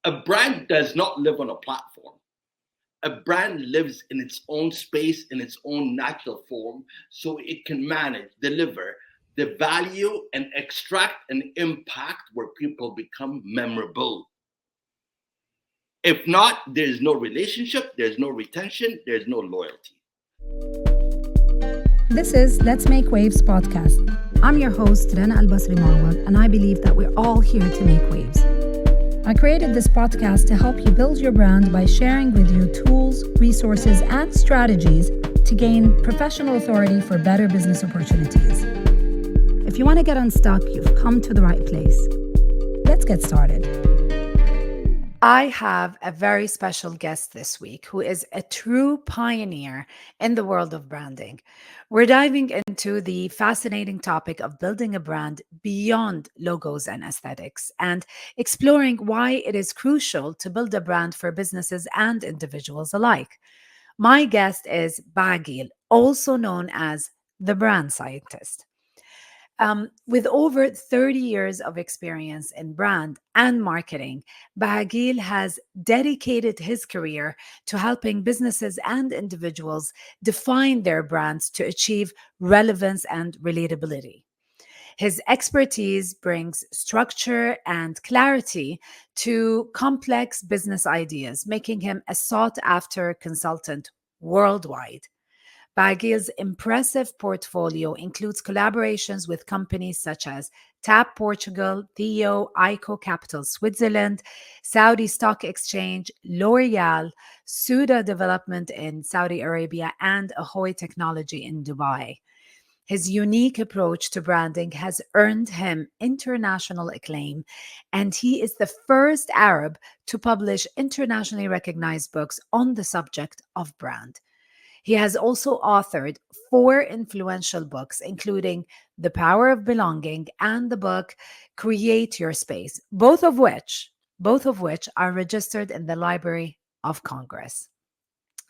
A brand does not live on a platform. A brand lives in its own space, in its own natural form, so it can manage, deliver the value, and extract an impact where people become memorable. If not, there's no relationship, there's no retention, there's no loyalty. This is Let's Make Waves podcast. I'm your host, Rana Al Basri Marwad, and I believe that we're all here to make waves. I created this podcast to help you build your brand by sharing with you tools, resources, and strategies to gain professional authority for better business opportunities. If you want to get unstuck, you've come to the right place. Let's get started. I have a very special guest this week who is a true pioneer in the world of branding. We're diving into the fascinating topic of building a brand beyond logos and aesthetics and exploring why it is crucial to build a brand for businesses and individuals alike. My guest is Baaghil, also known as the brand scientist. With over 30 years of experience in brand and marketing, Baaghil has dedicated his career to helping businesses and individuals define their brands to achieve relevance and relatability. His expertise brings structure and clarity to complex business ideas, making him a sought after consultant worldwide. Baaghil's impressive portfolio includes collaborations with companies such as TAP Portugal, Theo, ICO Capital Switzerland, Saudi Stock Exchange, L'Oreal, Suda Development in Saudi Arabia, and Ahoy Technology in Dubai. His unique approach to branding has earned him international acclaim, and he is the first Arab to publish internationally recognized books on the subject of brand. He has also authored 4 influential books, including The Power of Belonging and the book Create Your Space, both of which are registered in the Library of Congress.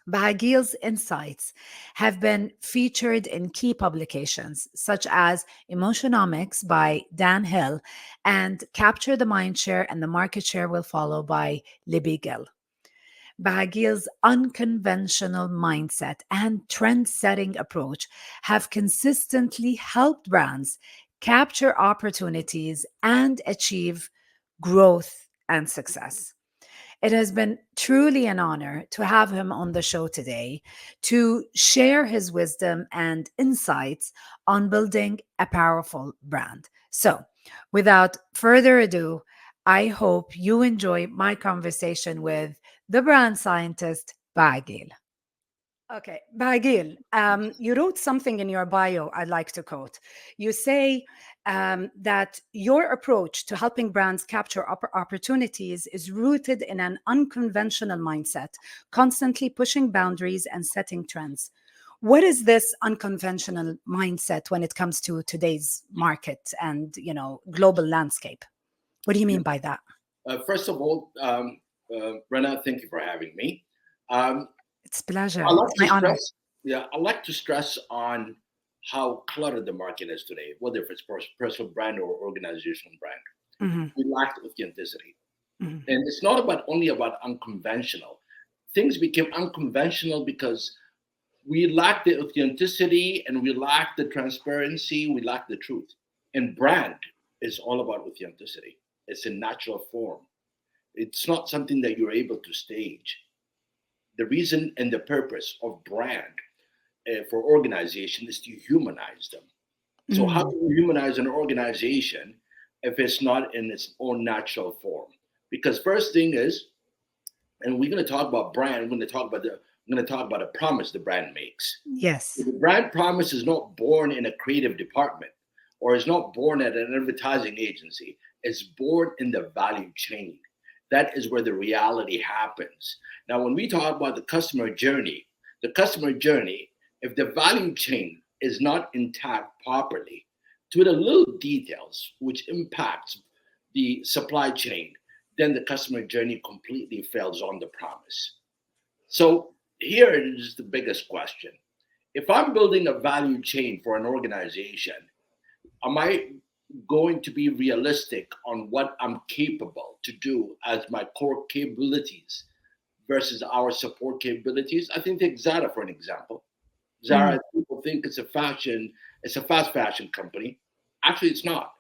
Baaghil's insights have been featured in key publications such as Emotionomics by Dan Hill and Capture the Mindshare and the Market Share Will Follow by Libby Gill. Baaghil's unconventional mindset and trend-setting approach have consistently helped brands capture opportunities and achieve growth and success. It has been truly an honor to have him on the show today to share his wisdom and insights on building a powerful brand. So, without further ado, I hope you enjoy my conversation with the brand scientist, Baaghil. Okay, Baaghil, you wrote something in your bio I'd like to quote. You say that your approach to helping brands capture opportunities is rooted in an unconventional mindset, constantly pushing boundaries and setting trends. What is this unconventional mindset when it comes to today's market and global landscape? What do you mean by that? First of all, Rena, thank you for having me. Um, It's a pleasure. I like It's to my honor. stress, yeah, I like to stress on how cluttered the market is today, whether if it's personal brand or organizational brand. Mhm, We lack authenticity, mhm, and it's not about only about unconventional. Things became unconventional because we lack the authenticity and we lack the transparency. We lack the truth. And brand is all about authenticity. It's a natural form. It's not something that you're able to stage. The reason and the purpose of brand for organization is to humanize them. So how mhm. do you humanize an organization if it's not in its own natural form? Because first thing is, and we're going to talk about brand. We're going to talk about a promise the brand makes. Yes. The brand promise is not born in a creative department or is not born at an advertising agency. It's born in the value chain. That is where the reality happens. Now, when we talk about the customer journey, if the value chain is not intact properly, to the little details which impacts the supply chain, then the customer journey completely fails on the promise. So here is the biggest question. If I'm building a value chain for an organization, am I going to be realistic on what I'm capable to do as my core capabilities versus our support capabilities. I think take Zara for an example. Mhm. Zara, people think it's a fast fashion company. Actually, it's not.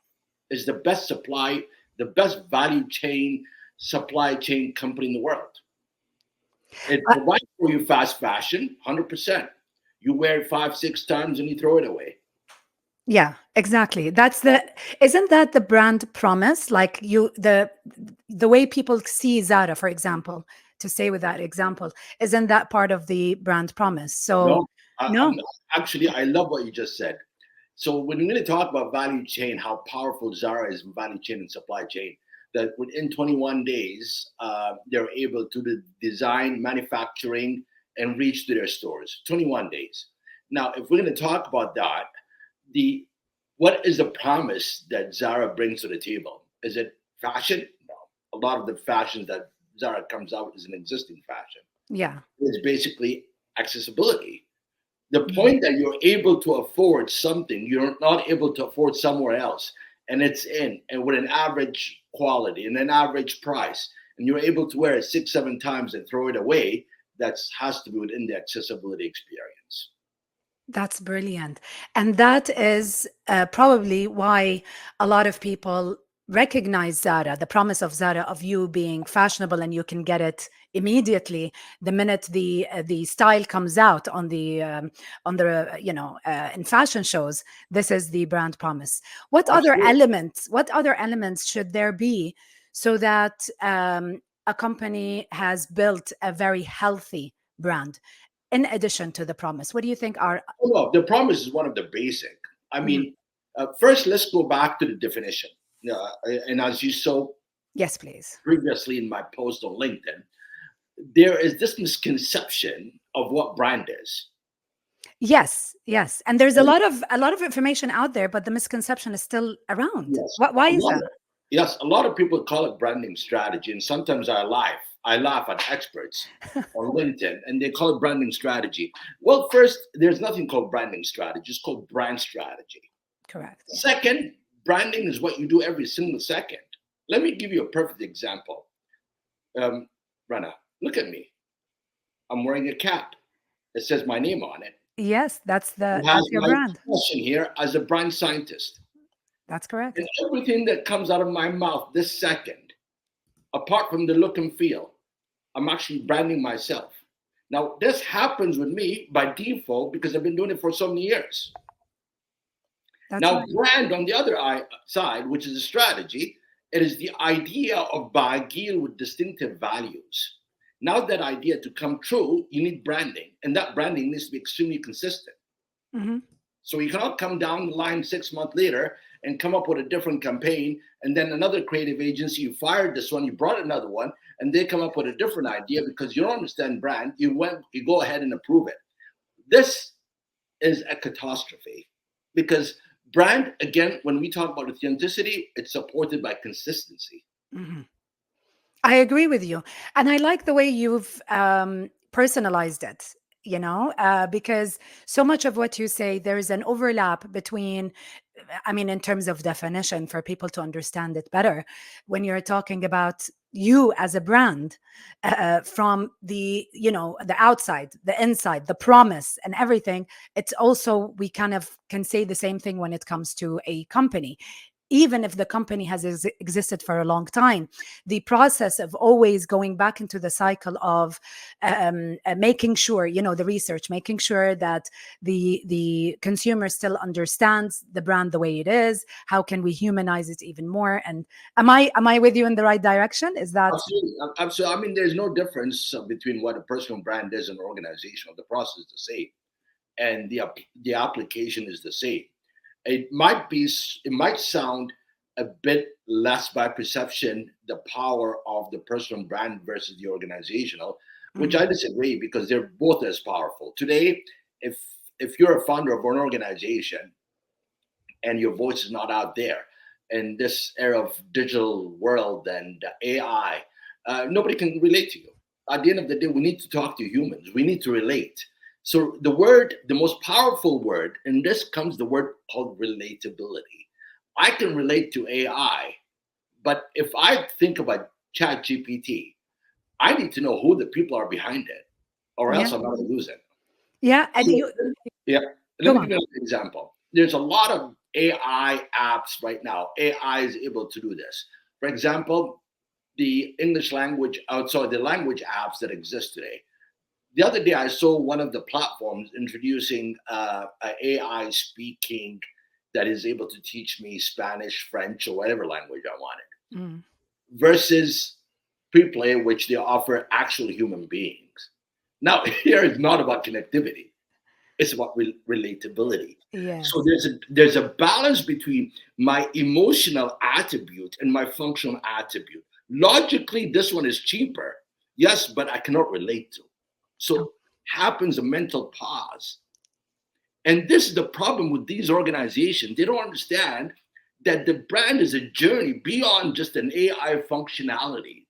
It's the best the best value chain, supply chain company in the world. It Uh, provides for you fast fashion, 100%. You wear it 5, 6 times and you throw it away. yeah, exactly. Isn't that the brand promise? Like the way people see Zara, for example, to stay with that example, isn't that part of the brand promise? So No, no. actually, I love what you just said. So when we're going to talk about value chain, how powerful Zara is in value chain and supply chain, that within 21 days, they're able to design, manufacturing, and reach to their stores. 21 days. Now, if we're going to talk about that, the what is the promise that Zara brings to the table? Is it fashion? No. A lot of the fashions that Zara comes out is an existing fashion. Yeah. It's basically accessibility. The Mhm. point that you're able to afford something you're not able to afford somewhere else, and it's in and with an average quality and an average price, and you're able to wear it 6, 7 times and throw it away, that has to be within the accessibility experience. That's brilliant. And that is probably why a lot of people recognize Zara, the promise of Zara, of you being fashionable and you can get it immediately the minute the style comes out on the in fashion shows. This is the brand promise. Absolutely. What other elements should there be so that a company has built a very healthy brand in addition to the promise? What do you think are? Oh, no, the promise is one of the basic. I Mhm. mean, first, let's go back to the definition. And as you saw Yes, please. previously in my post on LinkedIn, there is this misconception of what brand is. Yes, yes. And there's a lot of information out there, but the misconception is still around. Yes, Why a is lot that? of yes, a lot of people call it branding strategy, and sometimes I laugh. I laugh at experts on LinkedIn, and they call it branding strategy. Well, first, there's nothing called branding strategy; it's called brand strategy. Correct. Yeah. Second, branding is what you do every single second. Let me give you a perfect example. Um, Rana, look at me. I'm wearing a cap. It says my name on it. Yes, It has that's your my brand. profession here as a brand scientist, That's and correct. everything that comes out of my mouth this second, apart from the look and feel, I'm actually branding myself. Now, this happens with me by default because I've been doing it for so many years. That's Now, right. brand on the other side, which is a strategy, it is the idea of Baaghil with distinctive values. Now, that idea to come true, you need branding, and that branding needs to be extremely consistent. Hmm. So you cannot come down the line 6 months later and come up with a different campaign, and then another creative agency, you fired this one, you brought another one, and they come up with a different idea because you don't understand brand. You go ahead and approve it. This is a catastrophe because brand, again, when we talk about authenticity, it's supported by consistency. Hmm. I agree with you. And I like the way you've personalized it, because so much of what you say, there is an overlap between, I mean, in terms of definition for people to understand it better, when you're talking about you as a brand, from the outside, the inside, the promise and everything. It's also, we kind of can say the same thing when it comes to a company. Even if the company has existed for a long time, the process of always going back into the cycle of making sure, the research, making sure that the consumer still understands the brand the way it is. How can we humanize it even more? And am I with you in the right direction? Is that? Absolutely. Absolutely. I mean, there's no difference between what a personal brand is and an organizational. The process is the same, and the application is the same. It might sound a bit less by perception the power of the personal brand versus the organizational, which Mhm. I disagree because they're both as powerful. Today, if if you're a founder of an organization and your voice is not out there in this era of digital world and AI, nobody can relate to you. At the end of the day, we need to talk to humans. We need to relate. So the most powerful word, and this comes the word called relatability. I can relate to AI, but if I think about Chat GPT, I need to know who the people are behind it, or Yeah. else I'm going to lose it. Yeah. And So, you yeah, let go me give on. you an example. There's a lot of AI apps right now. AI is able to do this. For example, the English language, sorry, the language apps that exist today. The other day, I saw one of the platforms introducing an AI speaking that is able to teach me Spanish, French, or whatever language I wanted, Mm. versus Preplay, which they offer actual human beings. Now, here it's not about connectivity; it's about relatability. So Yes. there's a balance between my emotional attribute and my functional attribute. Logically, this one is cheaper, yes, but I cannot relate to. Oh, So happens a mental pause. And this is the problem with these organizations. They don't understand that the brand is a journey beyond just an AI functionality.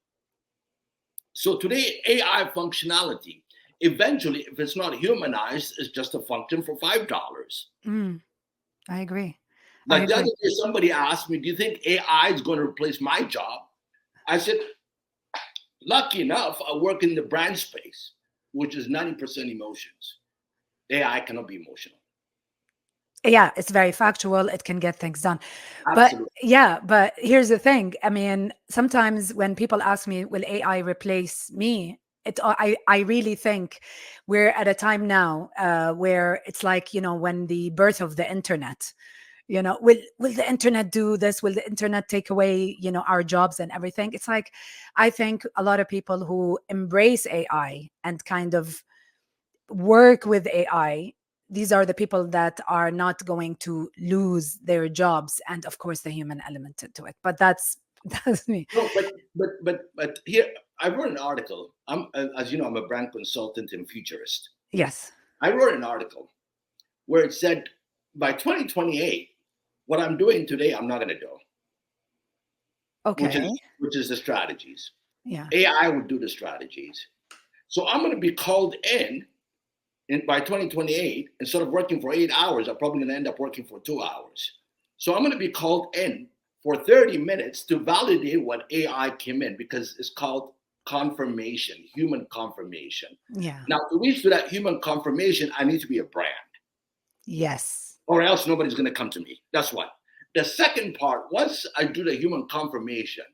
So today, AI functionality, eventually, if it's not humanized, is just a function for $5. mm, I agree. I Like the other agree. day, somebody asked me, "Do you think AI is going to replace my job?" I said, "Lucky enough, I work in the brand space, which is 90% emotions. AI cannot be emotional." Yeah, it's very factual. It can get things done. But Absolutely. yeah, but here's the thing. I mean, sometimes when people ask me, will AI replace me? I really think we're at a time now where it's like, when the birth of the internet, will the internet do this? Will the internet take away, our jobs and everything? It's like, I think a lot of people who embrace AI and kind of work with AI, these are the people that are not going to lose their jobs, and of course the human element to it. But that's that's me. No, but here I wrote an article. As you know, I'm a brand consultant and futurist. Yes. I wrote an article where it said by 2028, what I'm doing today, I'm not going to do, which Okay. is the strategies. Yeah. AI would do the strategies. So I'm going to be called in by 2028. Instead of working for 8 hours, I'm probably going to end up working for 2 hours. So I'm going to be called in for 30 minutes to validate what AI came in, because it's called confirmation, human confirmation. Yeah. Now, to reach to that human confirmation, I need to be a brand, Yes. or else nobody's going to come to me. That's one. The second part, once I do the human confirmation,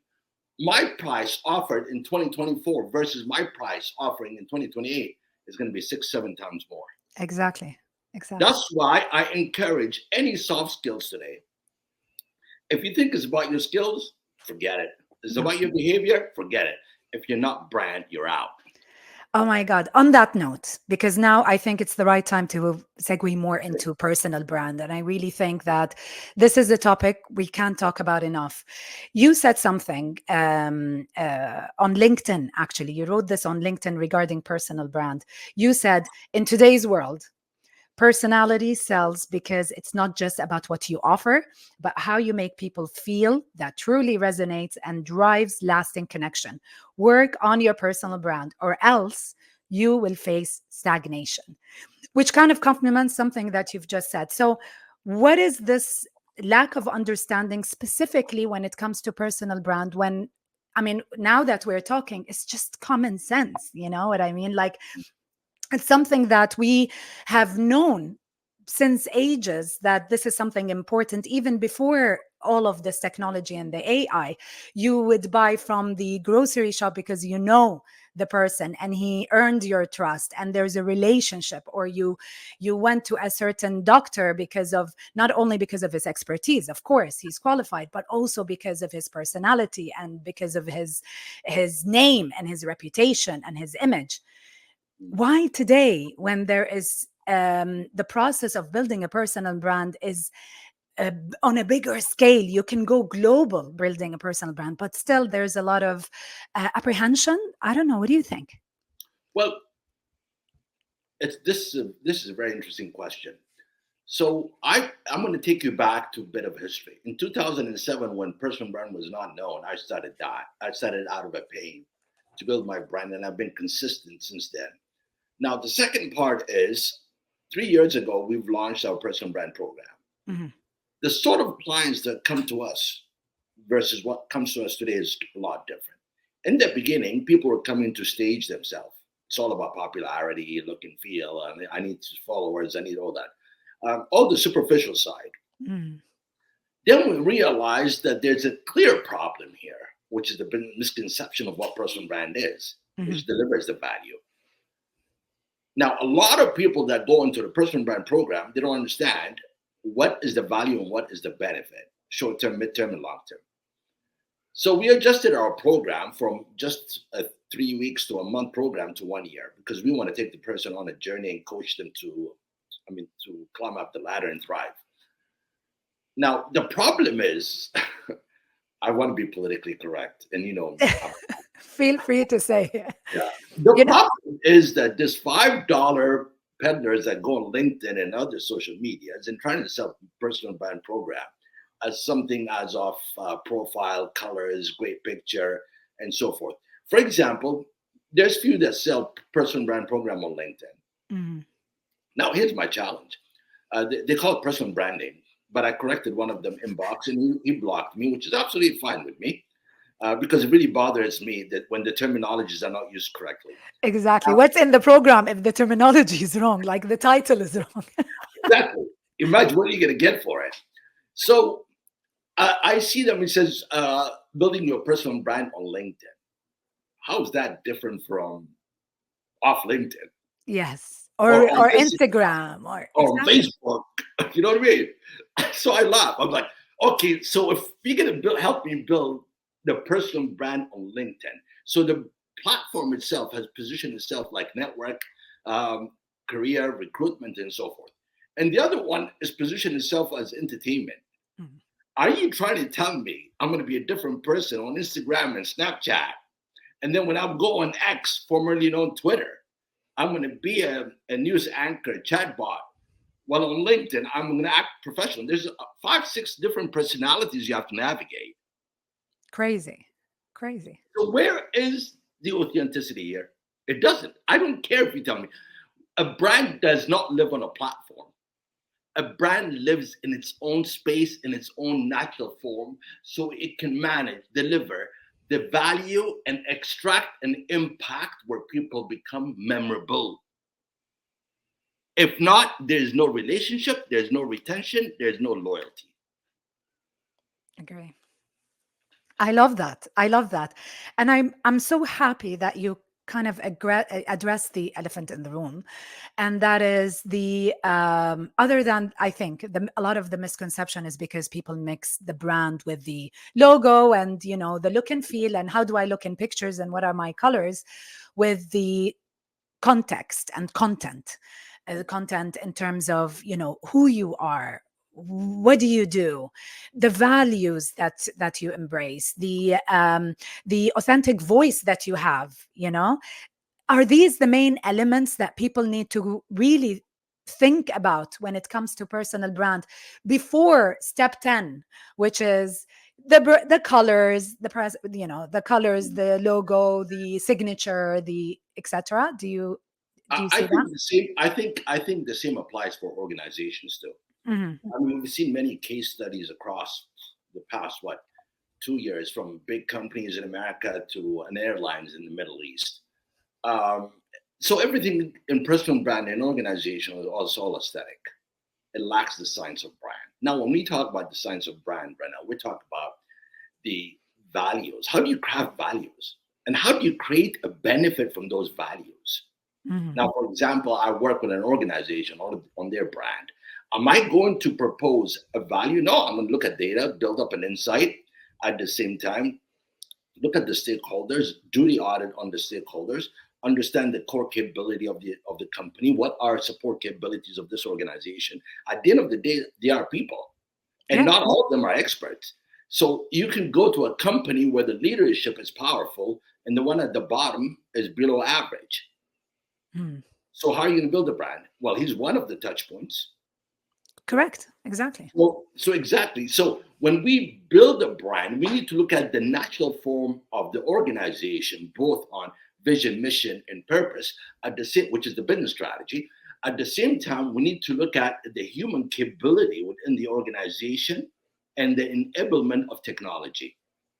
my price offered in 2024 versus my price offering in 2028 is going to be 6, 7 times more. Exactly. Exactly. That's why I encourage any soft skills today. If you think it's about your skills, forget it. It's No. about your behavior, forget it. If you're not brand, you're out. Oh my God. On that note, because now I think it's the right time to segue more into personal brand. And I really think that this is a topic we can't talk about enough. You said something on LinkedIn, actually. You wrote this on LinkedIn regarding personal brand. You said, in today's world, personality sells because it's not just about what you offer, but how you make people feel. That truly resonates and drives lasting connection. Work on your personal brand, or else you will face stagnation, which kind of complements something that you've just said. So, what is this lack of understanding specifically when it comes to personal brand? When I mean, now that we're talking, it's just common sense. You know what I mean? Like, it's something that we have known since ages, that this is something important. Even before all of this technology and the AI, you would buy from the grocery shop because you know the person and he earned your trust and there's a relationship. Or you went to a certain doctor because of, not only because of his expertise, of course he's qualified, but also because of his personality and because of his name and his reputation and his image. Why today, when there is the process of building a personal brand is on a bigger scale, you can go global building a personal brand, but still there's a lot of apprehension? I don't know. What do you think? Well, this is a very interesting question. So I'm going to take you back to a bit of history. In 2007, when personal brand was not known, I started that. I started out of a pain to build my brand, and I've been consistent since then. Now, the second part is 3 years ago, we've launched our personal brand program. Mhm. The sort of clients that come to us versus what comes to us today is a lot different. In the beginning, people were coming to stage themselves. It's all about popularity, look and feel. And I need followers. I need all that. All the superficial side. Mm. Then we realized that there's a clear problem here, which is the misconception of what personal brand is, which delivers the value. Now, a lot of people that go into the personal brand program, they don't understand what is the value and what is the benefit, short term, midterm, and long term. So we adjusted our program from just a 3 weeks to a month program to 1 year because we want to take the person on a journey and coach them to climb up the ladder and thrive. Now, the problem is, I want to be politically correct, and Feel free to say. Yeah. The problem is that this $5 peddlers that go on LinkedIn and other social medias and trying to sell personal brand program as something as of profile, colors, great picture, and so forth. For example, there's few that sell personal brand program on LinkedIn. Mm-hmm. Now, here's my challenge. They call it personal branding, but I corrected one of them inbox and he blocked me, which is absolutely fine with me. Because it really bothers me that when the terminologies are not used correctly. Exactly. What's in the program if the terminology is wrong, like the title is wrong? Exactly. Imagine what are you going to get for it. So I see them, it says, building your personal brand on LinkedIn. How is that different from off LinkedIn? Yes. Or Instagram. Or Facebook. You know what I mean? So I laugh. I'm like, okay, so if you're going to help me build the personal brand on LinkedIn. So the platform itself has positioned itself like network, career, recruitment, and so forth. And the other one is positioned itself as entertainment. Mm-hmm. Are you trying to tell me I'm going to be a different person on Instagram and Snapchat? And then when I go on X, formerly known Twitter, I'm going to be a news anchor, chatbot. Well, on LinkedIn, I'm going to act professional. There's 5-6 different personalities you have to navigate. Crazy. So where is the authenticity here? It doesn't. I don't care if you tell me. A brand does not live on a platform. A brand lives in its own space, in its own natural form, so it can manage, deliver the value and extract an impact where people become memorable. If not, there's no relationship, there's no retention, there's no loyalty. Agree. I love that. And I'm so happy that you kind of address the elephant in the room. And that is the, other than, I think, a lot of the misconception is because people mix the brand with the logo and, the look and feel and how do I look in pictures and what are my colors with the context and content. The content in terms of, who you are, what do you do, the values that you embrace, the authentic voice that you have, are these the main elements that people need to really think about when it comes to personal brand before step 10, which is the colors, the colors, the logo, the signature, the etc. Do you see that? I think the same applies for organizations too. Mm-hmm. I mean, we've seen many case studies across the past 2 years, from big companies in America to an airlines in the Middle East. So everything in personal brand and organization is also aesthetic. It lacks the science of brand. Now, when we talk about the science of brand right now, we talk about the values. How do you craft values? And how do you create a benefit from those values? Mm-hmm. Now, for example, I work with an organization on their brand. Am I going to propose a value? No, I'm going to look at data, build up an insight. At the same time, look at the stakeholders, do the audit on the stakeholders, understand the core capability of the company. What are support capabilities of this organization? At the end of the day, they are people, and not all of them are experts. So you can go to a company where the leadership is powerful and the one at the bottom is below average. So how are you going to build a brand? Well, he's one of the touch points. Correct. Exactly. So exactly. So when we build a brand, we need to look at the natural form of the organization, both on vision, mission, and purpose, at the same, which is the business strategy. At the same time, we need to look at the human capability within the organization and the enablement of technology.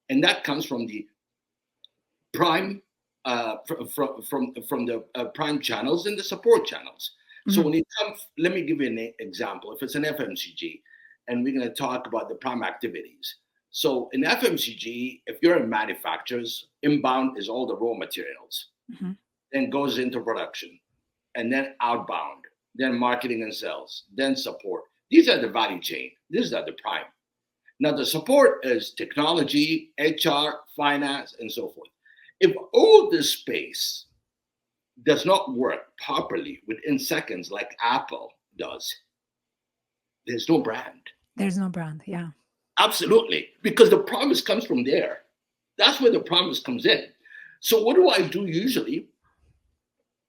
And that comes from the prime from the prime channels and the support channels. So when it comes, let me give you an example. If it's an FMCG, and we're going to talk about the prime activities. So in FMCG, if you're in manufacturers, inbound is all the raw materials, then goes into production, and then outbound, then marketing and sales, then support. These are the value chain. These are the prime. Now the support is technology, HR, finance, and so forth. If all this space does not work properly within seconds like Apple does, there's no brand. There's no brand, yeah. Absolutely, because the promise comes from there. That's where the promise comes in. So what do I do usually?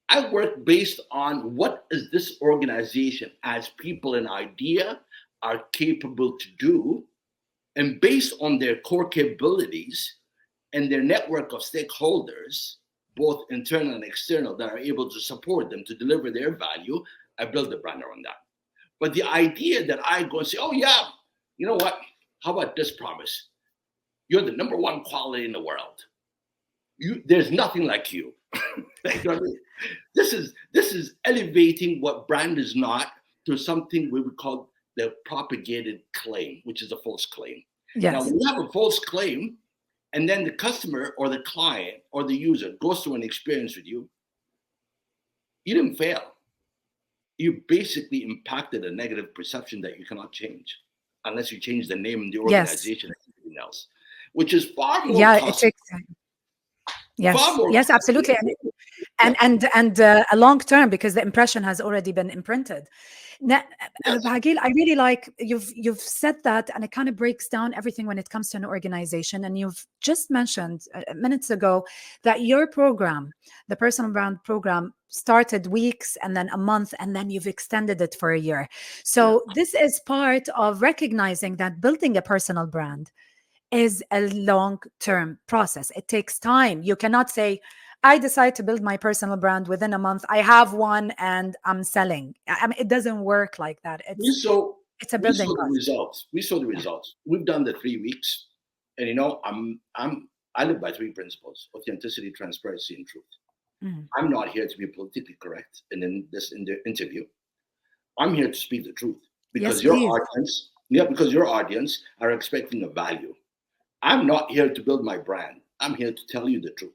I work based on what is this organization as people and idea are capable to do, and based on their core capabilities and their network of stakeholders, both internal and external, that are able to support them to deliver their value, I build the brand around that. But the idea that I go and say, oh yeah, you know what? How about this promise? You're the number one quality in the world. There's nothing like you. You know what I mean? This is elevating what brand is not to something we would call the propagated claim, which is a false claim. Yes. Now, when you have a false claim, and then the customer or the client or the user goes through an experience with you, you didn't fail. You basically impacted a negative perception that you cannot change unless you change the name of the organization and everything else, which is far more it takes time. Yes, absolutely. And a long term, because the impression has already been imprinted. Now, Baaghil, I really like you've said that, and it kind of breaks down everything when it comes to an organization. And you've just mentioned minutes ago that your program, the personal brand program, started weeks and then a month, and then you've extended it for a year. So this is part of recognizing that building a personal brand is a long-term process. It takes time. You cannot say, I decide to build my personal brand within a month. I have one and I'm selling. I mean, it doesn't work like that. It's a building process. We saw the results. We've done the 3 weeks, and you know, I live by 3 principles: authenticity, transparency, and truth. I'm not here to be politically correct in the interview. I'm here to speak the truth because your audience are expecting a value. I'm not here to build my brand. I'm here to tell you the truth.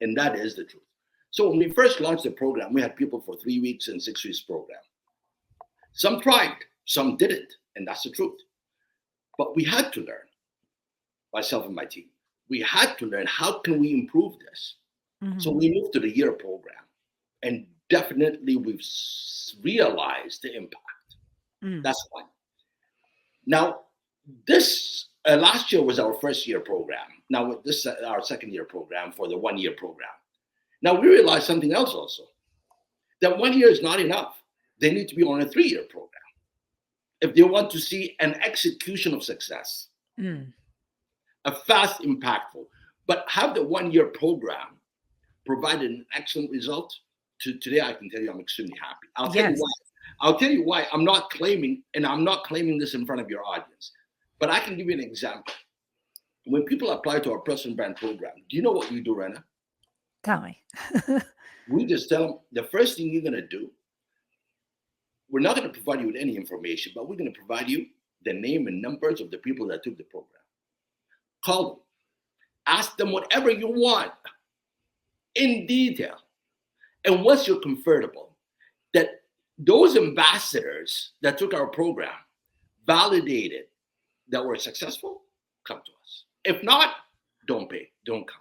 And that is the truth. So when we first launched the program, we had people for 3 weeks and 6 weeks program. Some tried, some didn't, and that's the truth. But we had to learn, myself and my team. We had to learn, how can we improve this? So we moved to the year program, and definitely we've realized the impact. That's one. Now, this last year was our first year program. Now this is our second year program for the 1 year program. Now we realized something else also, that 1 year is not enough. They need to be on a 3-year program if they want to see an execution of success, a fast, impactful. But have the 1 year program provided an excellent result? Today, I can tell you I'm extremely happy. I'll tell you why. I'm not claiming, and I'm not claiming this in front of your audience. But I can give you an example. When people apply to our personal brand program, do you know what we do, Rena? Tell me. We just tell them, the first thing you're going to do, we're not going to provide you with any information, but we're going to provide you the name and numbers of the people that took the program. Call them. Ask them whatever you want in detail. And once you're comfortable that those ambassadors that took our program validated that we're successful, come to us. If not, don't pay, don't come.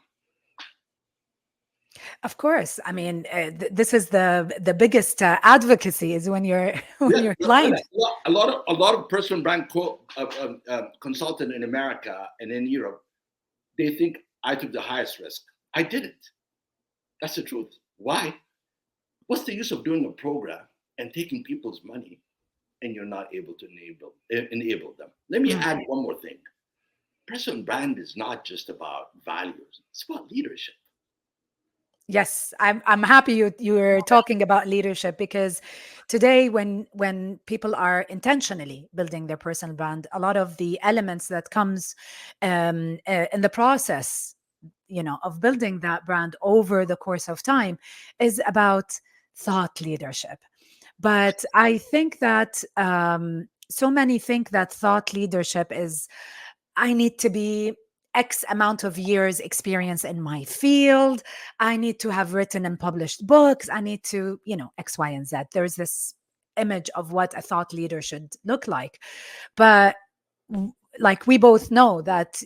Of course. I mean, this is the biggest advocacy is when you're client. A lot of personal brand consultant in America and in Europe, they think I took the highest risk. I didn't. That's the truth. Why? What's the use of doing a program and taking people's money and you're not able to enable them? Let me add one more thing. Personal brand is not just about values. It's about leadership. Yes, I'm happy you were talking about leadership, because today when people are intentionally building their personal brand, a lot of the elements that comes in the process, of building that brand over the course of time, is about thought leadership. But I think that so many think that thought leadership is, I need to be X amount of years experience in my field. I need to have written and published books. I need to, X, Y, and Z. There's this image of what a thought leader should look like. But like we both know that,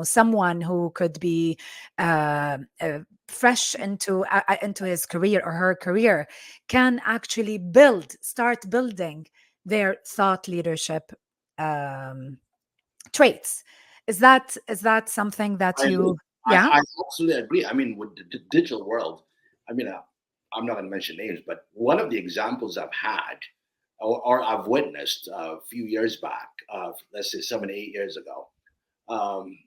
someone who could be fresh into his career or her career can actually start building their thought leadership um, traits. Is that something that I agree. you? Yeah. I absolutely agree. I mean, with the digital world, I mean, I'm not going to mention names, but one of the examples I've had or I've witnessed a few years back, let's say 7, 8 years ago, um,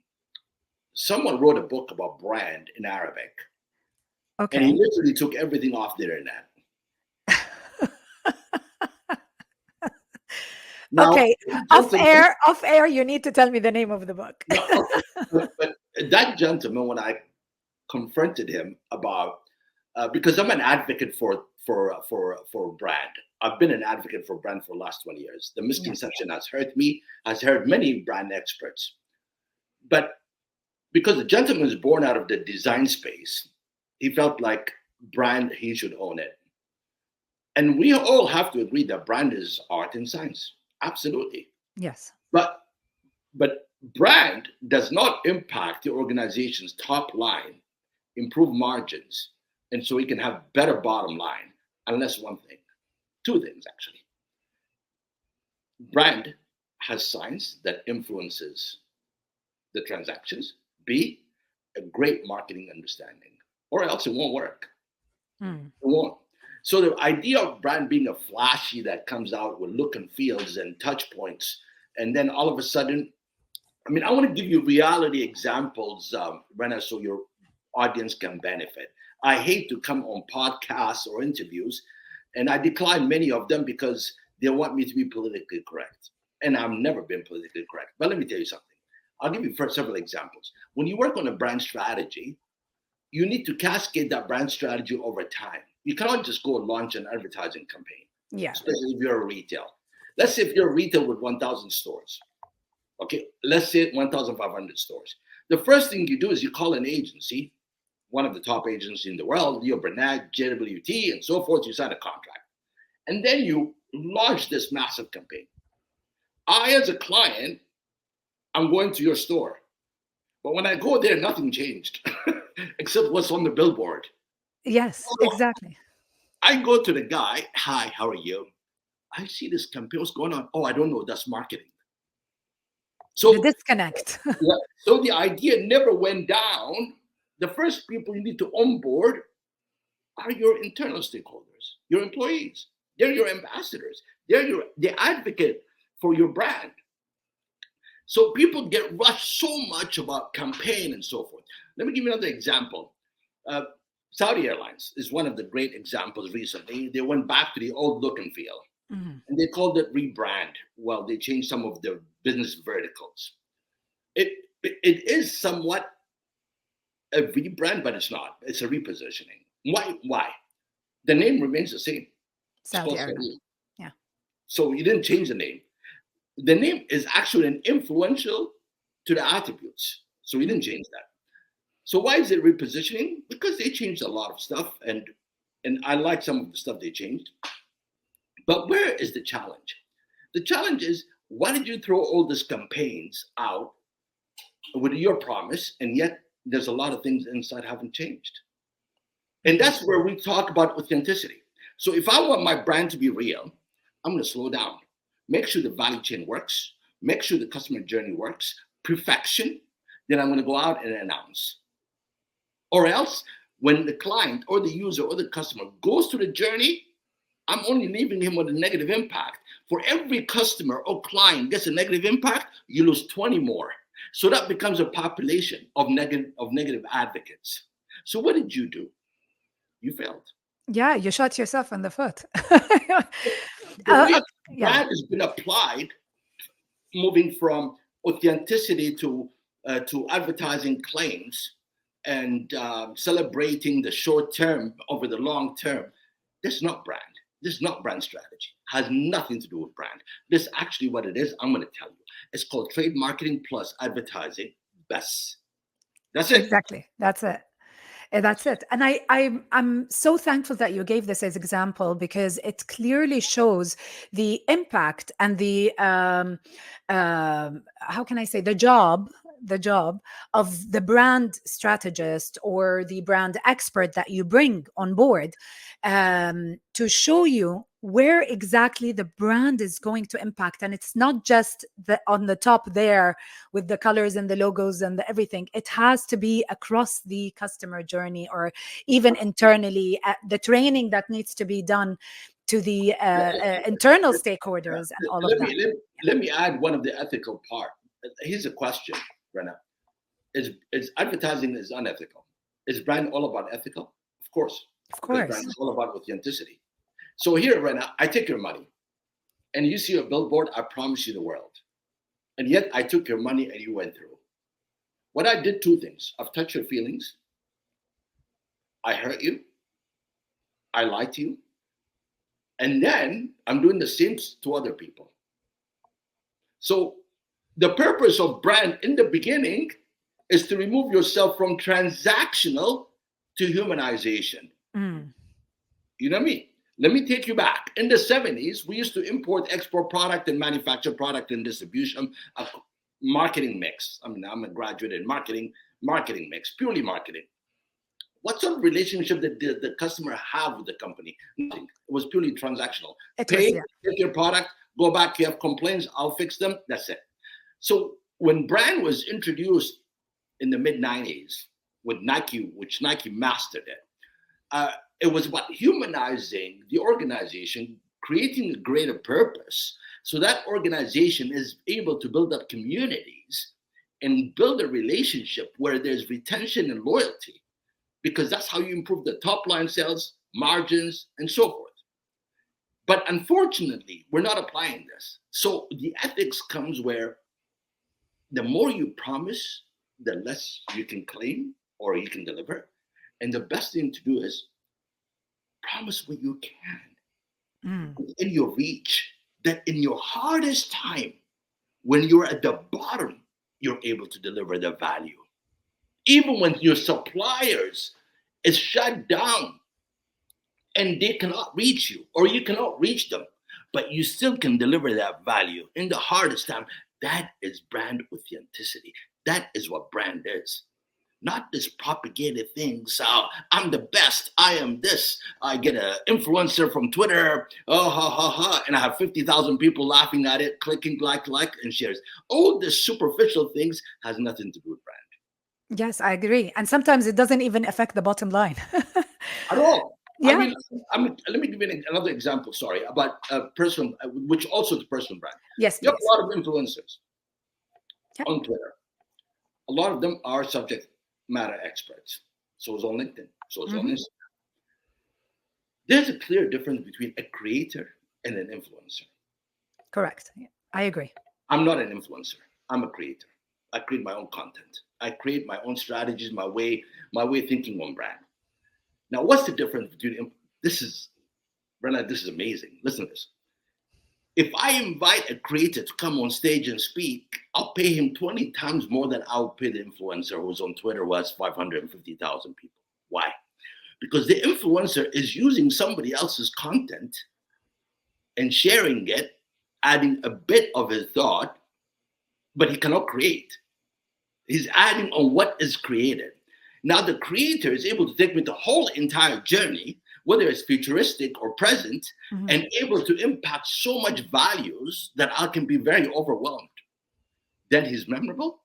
someone wrote a book about brand in Arabic, and he Okay. literally took everything off the internet. Now, Okay. that Off gentleman, air, off air, you need to tell me the name of the book. no, okay, but that gentleman, when I confronted him about, because I'm an advocate for brand. I've been an advocate for brand for the last 20 years. The Yeah. misconception has hurt me, has hurt many brand experts. But because the gentleman was born out of the design space, he felt like brand, he should own it. And we all have to agree that brand is art and science. Absolutely. Yes. But but brand does not impact the organization's top line, improve margins, and so we can have better bottom line, unless one thing, two things actually. Brand has science that influences the transactions. B, a great marketing understanding, or else it won't work. Mm. It won't. So the idea of brand being a flashy that comes out with look and feels and touch points, and then all of a sudden, I mean, I want to give you reality examples, Rena, so your audience can benefit. I hate to come on podcasts or interviews, and I decline many of them because they want me to be politically correct. And I've never been politically correct. But let me tell you something. I'll give you first several examples. When you work on a brand strategy, you need to cascade that brand strategy over time. You cannot just go launch an advertising campaign, Yeah. especially if you're a retail. Let's say if you're a retail with 1,000 stores. Okay, let's say 1,500 stores. The first thing you do is you call an agency, one of the top agencies in the world, Leo Burnett, JWT, and so forth. You sign a contract. And then you launch this massive campaign. I, as a client, I'm going to your store. But when I go there, nothing changed except what's on the billboard. Yes, So exactly. I go to the guy, hi, how are you? I see this campaign, what's going on? Oh, I don't know, that's marketing. The So, disconnect. yeah, so the idea never went down. The first people you need to onboard are your internal stakeholders, your employees. They're your ambassadors. They advocate for your brand. So people get rushed so much about campaign and so forth. Let me give you another example. Uh, Saudi Airlines is one of the great examples recently. They went back to the old look and feel, Mhm. and they called it rebrand. Well, they changed some of their business verticals. It is somewhat a rebrand, but it's not. It's a repositioning. Why? Why? The name remains the same. It's Saudi called Arabia. Saudi. Yeah. So you didn't change the name. The name is actually an influential to the attributes. So we didn't change that. So why is it repositioning? Because they changed a lot of stuff, and I like some of the stuff they changed. But where is the challenge? The challenge is, why did you throw all these campaigns out with your promise, and yet there's a lot of things inside haven't changed? And that's where we talk about authenticity. So if I want my brand to be real, I'm going to slow down, make sure the value chain works, make sure the customer journey works, perfection. Then I'm going to go out and announce. Or else, when the client or the user or the customer goes through the journey, I'm only leaving him with a negative impact. For every customer or client gets a negative impact, you lose 20 more. So that becomes a population of negative advocates. So what did you do? you failed. Yeah, you shot yourself in the foot. The way Yeah. brand has been applied, moving from authenticity to advertising claims and celebrating the short term over the long term. This is not brand. This is not brand strategy. Has nothing to do with brand. This is actually what it is. I'm going to tell you. It's called trade marketing plus advertising. Best. That's it. Exactly. That's it. That's it. And I'm so thankful that you gave this as example because it clearly shows the impact and the how can I say the job of the brand strategist or the brand expert that you bring on board to show you where exactly the brand is going to impact. And it's not just on the top there with the colors and the logos and the everything. It has to be across the customer journey or even internally, the training that needs to be done to the internal stakeholders and all of Let that. me let me add one of the ethical part. Here's a question, Rena. Is advertising is unethical? Is brand all about ethical? Of course, Of because brand course. is all about authenticity. So here, Rena, I take your money, and you see a billboard. I promise you the world, and yet I took your money and you went through. What I did, two things: I've touched your feelings, I hurt you, I lied to you, and then I'm doing the same to other people. So the purpose of brand in the beginning is to remove yourself from transactional to humanization. Mm. You know what I mean? Let me take you back. In the 70s, we used to import, export product and manufacture product and distribution, a marketing mix. I mean, I'm a graduate in marketing mix, purely marketing. What sort of relationship did the customer have with the company? Nothing. It was purely transactional. It was, Pay, yeah. get your product, go back, you have complaints, I'll fix them. That's it. So when brand was introduced in the mid 90s with Nike, which Nike mastered it, it was about humanizing the organization, creating a greater purpose so that organization is able to build up communities and build a relationship where there's retention and loyalty, because that's how you improve the top line sales, margins, and so forth. But unfortunately, we're not applying this. So the ethics comes where the more you promise, the less you can claim or you can deliver. And the best thing to do is promise what you can in your reach, that in your hardest time, when you're at the bottom, you're able to deliver the value. Even when your suppliers is shut down and they cannot reach you or you cannot reach them, but you still can deliver that value in the hardest time. That is brand authenticity. That is what brand is. Not this propagated thing. So I'm the best. I am this. I get an influencer from Twitter. Oh, ha, ha, ha. And I have 50,000 people laughing at it, clicking like, and shares. All the superficial things has nothing to do with brand. Yes, I agree. And sometimes it doesn't even affect the bottom line. At all. Yeah. I mean, let me give you another example, sorry, about a person, which also the personal brand. Yes, You have please. a lot of influencers Yep. on Twitter. A lot of them are subject matter experts. So is on LinkedIn. So is on Instagram. There's a clear difference between a creator and an influencer. Correct. Yeah, I agree. I'm not an influencer. I'm a creator. I create my own content. I create my own strategies, my way of thinking on brand. Now, what's the difference between this is, Brenna, this is amazing. Listen to this. If I invite a creator to come on stage and speak, I'll pay him 20 times more than I'll pay the influencer who's on Twitter who has 550,000 people. Why? Because the influencer is using somebody else's content and sharing it, adding a bit of his thought, but he cannot create. He's adding on what is created. Now the creator is able to take me the whole entire journey, whether it's futuristic or present, and able to impact so much values that I can be very overwhelmed. Then he's memorable.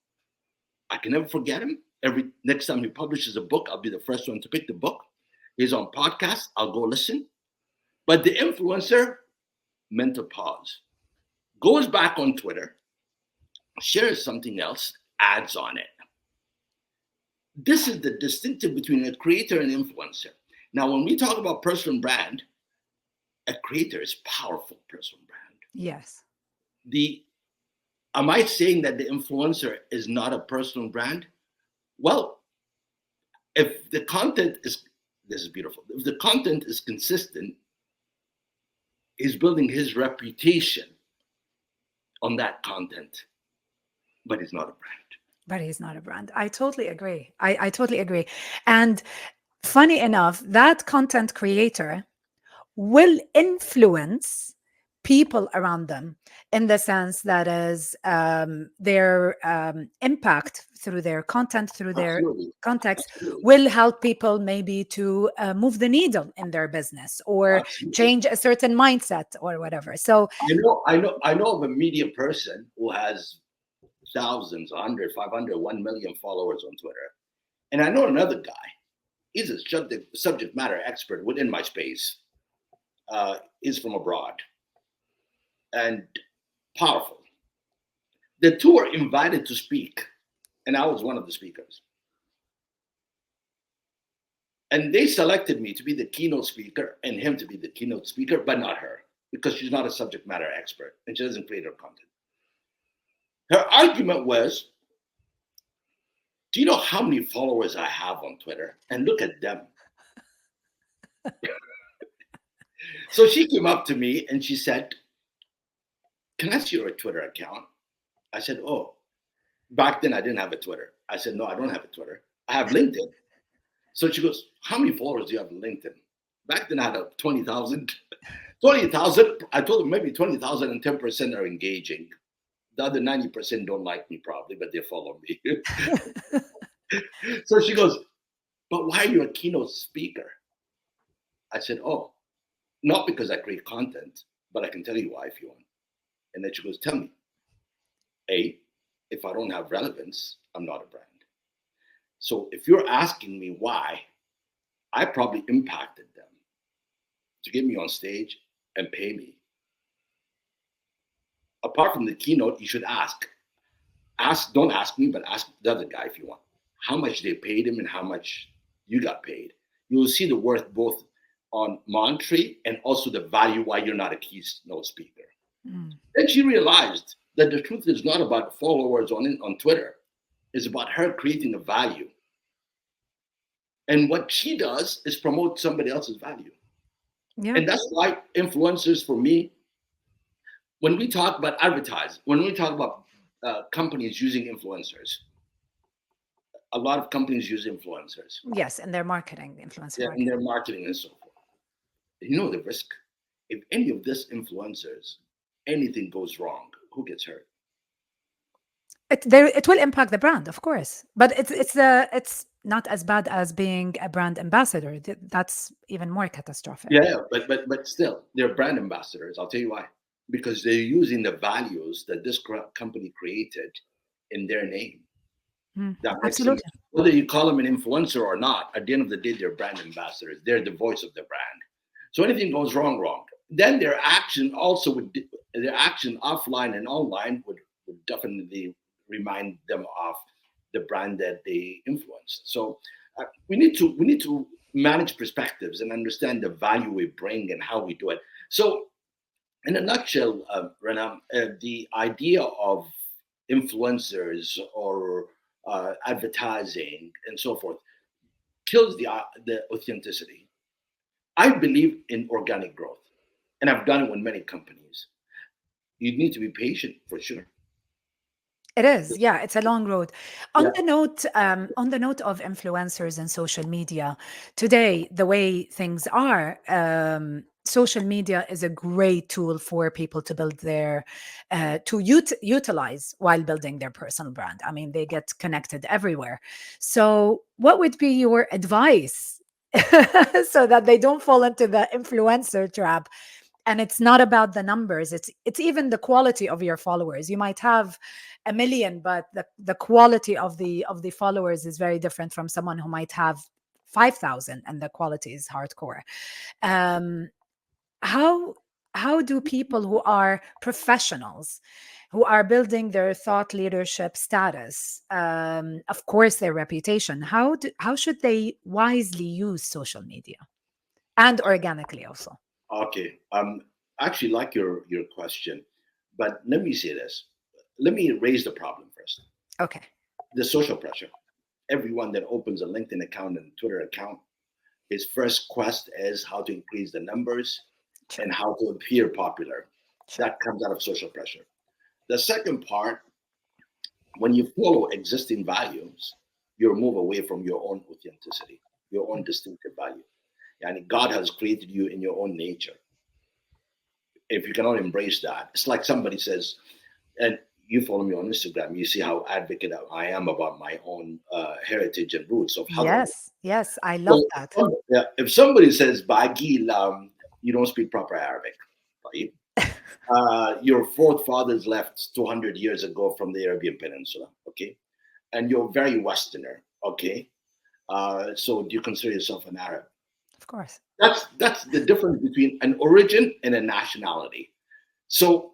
I can never forget him. Every next time he publishes a book, I'll be the first one to pick the book. He's on podcast, I'll go listen. But the influencer, mental pause, goes back on Twitter, shares something else, adds on it. This is the distinctive between a creator and influencer. Now, when we talk about personal brand, a creator is powerful personal brand. Yes. The Am I saying that the influencer is not a personal brand? Well, if the content is this is beautiful. If the content is consistent, he's building his reputation on that content, but he's not a brand. But he's not a brand. I totally agree. I totally agree. And funny enough, that content creator will influence people around them in the sense that is their impact through their content, through their Absolutely. context, Absolutely. will help people maybe to move the needle in their business or Absolutely. change a certain mindset or whatever. So I know of a media person who has thousands, 100, 500, 1 million followers on Twitter. And I know another guy. He's a subject matter expert within my space. He's from abroad and powerful. The two were invited to speak, and I was one of the speakers. And they selected me to be the keynote speaker and him to be the keynote speaker, but not her, because she's not a subject matter expert and she doesn't create her content. Her argument was, do you know how many followers I have on Twitter? And look at them. So she came up to me and she said, can I see your Twitter account? I said, oh, back then I didn't have a Twitter. I said, no, I don't have a Twitter. I have LinkedIn. So she goes, how many followers do you have on LinkedIn? Back then I had 20,000. 20,000. I told her maybe 20,000 and 10% are engaging. The other 90% don't like me probably, but they follow me. So she goes, but why are you a keynote speaker? I said, oh, not because I create content, but I can tell you why if you want. And then she goes, tell me. A, if I don't have relevance, I'm not a brand. So if you're asking me why, I probably impacted them to get me on stage and pay me. Apart from the keynote, you should ask. Don't ask me, but ask the other guy if you want. How much they paid him and how much you got paid. You will see the worth both on monetary and also the value why you're not a keynote speaker. Then she realized that the truth is not about followers on Twitter. It's about her creating a value. And what she does is promote somebody else's value. yeah. And that's why influencers, for me, when we talk about advertising, when we talk about companies using influencers, a lot of companies use influencers. Yes, and their marketing, the influencer marketing. And their marketing and so forth. You know the risk. If any of this influencers, anything goes wrong, who gets hurt? It will impact the brand, of course, but it's not as bad as being a brand ambassador. That's even more catastrophic. Yeah, but still, they're brand ambassadors. I'll tell you why. Because they're using the values that this company created in their name. That makes Absolutely. sense. Whether you call them an influencer or not, at the end of the day, they're brand ambassadors. They're the voice of the brand. So anything goes wrong. Then their action offline and online would definitely remind them of the brand that they influenced. So we need to manage perspectives and understand the value we bring and how we do it. So in a nutshell, Rana, the idea of influencers or advertising and so forth kills the authenticity. I believe in organic growth, and I've done it with many companies. You need to be patient for sure. It is, yeah. It's a long road. On Yeah. the note of influencers and social media, today the way things are, social media is a great tool for people to build their, utilize while building their personal brand. I mean, they get connected everywhere. So, what would be your advice so that they don't fall into the influencer trap? And it's not about the numbers, it's even the quality of your followers. You might have 1 million, but the quality of the followers is very different from someone who might have 5,000 and the quality is hardcore. um how do people who are professionals, who are building their thought leadership status, of course their reputation, how should they wisely use social media? and organically also. Okay. I actually like your question, but let me say this. Let me raise the problem first. Okay. The social pressure. Everyone that opens a LinkedIn account and Twitter account, his first quest is how to increase the numbers Sure. and how to appear popular. Sure. That comes out of social pressure. The second part, when you follow existing values, you move away from your own authenticity, your own distinctive value. And God has created you in your own nature. If you cannot embrace that, it's like somebody says, and you follow me on Instagram, you see how advocate I am about my own heritage and roots of Hadrami. Yes. Yes. I love So that. yeah, if somebody says, Baaghil, you don't speak proper Arabic, right? Your forefathers left 200 years ago from the Arabian Peninsula, okay? And you're very Westerner, okay? So do you consider yourself an Arab? Of course. That's the difference between an origin and a nationality. So